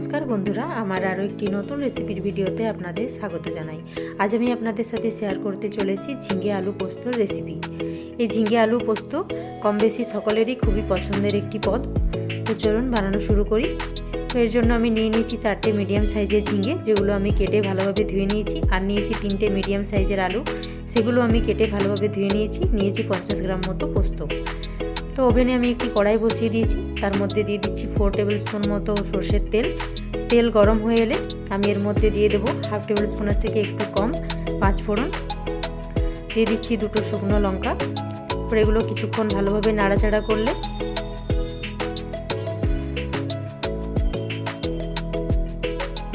नमस्कार बंधुरा आमार आरो एकटी नतून रेसिपिर भिडियोते आपनादेर स्वागत जानाई। आज आमी आपनादेर साथे शेयर करते चलेछि झिंगे आलू पोस्तोर रेसिपि। এই झिंगे आलू पोस्त कम बेशी सकलेरই खूबই पछंदेर एकटी पद। तो चलुन बानानो शुरू करी। तो एर जोन्नो आमी निये निয়েছি 4টে मिडियाम साइजेर झिंगे, जेगुलो आमी केटे भालोभाবে धुয়ে নিয়েছি। আর নিয়েছি 3টে मिडियाम साइजेर आलू, सेगुलो आमी केटे भालोभाবে धुয়ে নিয়েছি 50 ग्राम मतो पोस्त। तो ओभेने आमी एकटी कड़ाई बसिए दिएछि, तार मध्य दिए दिচ্ছি 4 टेबिल स्पून मतो सर्षेर तेल। तेल गरम हो एले आमी एर मध्य दिए देब हाफ टेबिल स्पूनेर थेके एकटु कम 5 फोड़न, दिए दिচ্ছি 2টো शुकनो लंका। पर एगुलो किछुक्षण भालोभाবে नाड़ाचाड़ा करले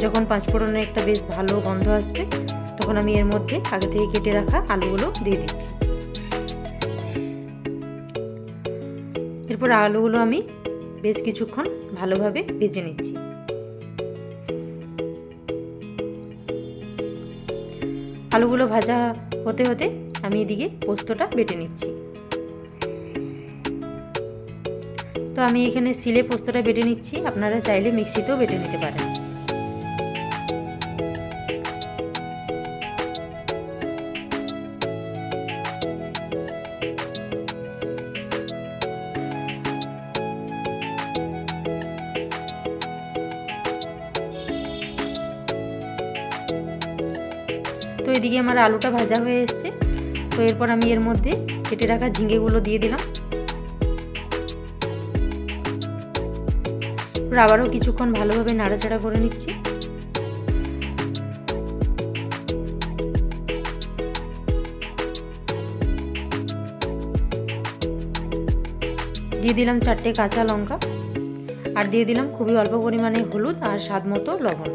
যখন 5 फोड़নের একটা বেশ ভালো গন্ধ আসবে তখন আমি এর মধ্যে আগে থেকে কেটে রাখা আলুগুলো দিয়ে দিচ্ছি। এরপর আলুগুলো আমি বেশ কিছুক্ষণ ভালোভাবে ভেজে নিচ্ছি। আলুগুলো ভাজা হতে হতে আমি এদিকে পোস্তটা বেটে নিচ্ছি। তো আমি এখানে শিলে পোস্তটা বেটে নিচ্ছি, আপনারা চাইলে মিক্সিতেও বেটে নিতে পারেন। তো এদিকে আমার আলুটা ভাজা হয়ে এসেছে। তো এরপর আমি এর মধ্যে কেটে রাখা ঝিঙেগুলো দিয়ে দিলাম। আবারও কিছুক্ষণ ভালোভাবে নাড়াচাড়া করে নিচ্ছি। দিয়ে দিলাম 4টে কাঁচা লঙ্কা, আর দিয়ে দিলাম খুবই অল্প পরিমাণে হলুদ আর স্বাদ মতো লবণ।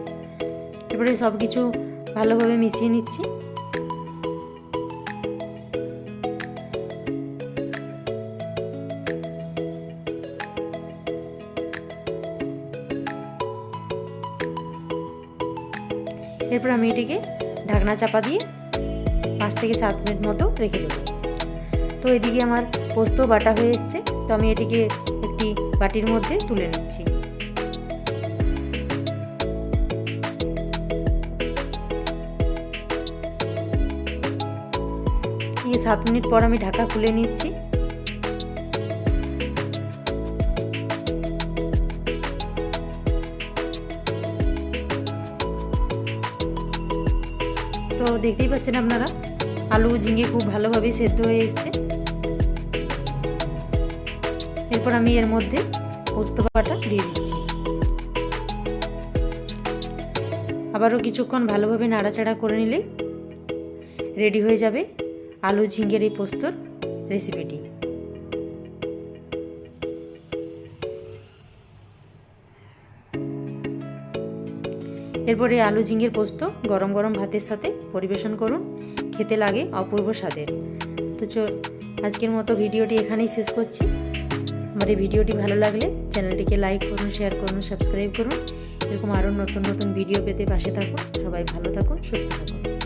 এরপরে সব কিছু ভালোভাবে মিশিয়ে নিচ্ছি। এরপর আমি এটিকে ঢাকনা চাপা দিয়ে 5 থেকে 7 মিনিট মতো রেখে দেব। তো এদিকে আমার পোস্ত বাটা হয়ে এসছে। তো আমি এটিকে একটি বাটির মধ্যে তুলে নিচ্ছি। 7 মিনিট পর আমি ঢাকা খুলে নিচ্ছি। তো দেখতেই পাচ্ছেন আপনারা আলু ঝিঙে খুব ভালোভাবে সেদ্ধ হয়ে এসেছে। এরপর আমি এর মধ্যে পোস্ত বাটা দিয়ে দিচ্ছি। আবারও কিছুক্ষণ ভালোভাবে নাড়াচাড়া করে নিলে রেডি হয়ে যাবে আলু ঝিঙের এই পোস্তর রেসিপিটি। এরপরে আলু ঝিঙের পোস্ত গরম গরম ভাতের সাথে পরিবেশন করুন, খেতে লাগে অপূর্ব স্বাদের। তো আজকের মতো ভিডিওটি এখানেই শেষ করছি। আমার এই ভিডিওটি ভালো লাগলে চ্যানেলটিকে লাইক করুন, শেয়ার করুন, সাবস্ক্রাইব করুন। এরকম আরও নতুন নতুন ভিডিও পেতে পাশে থাকুন। সবাই ভালো থাকুন, সুস্থ থাকুন।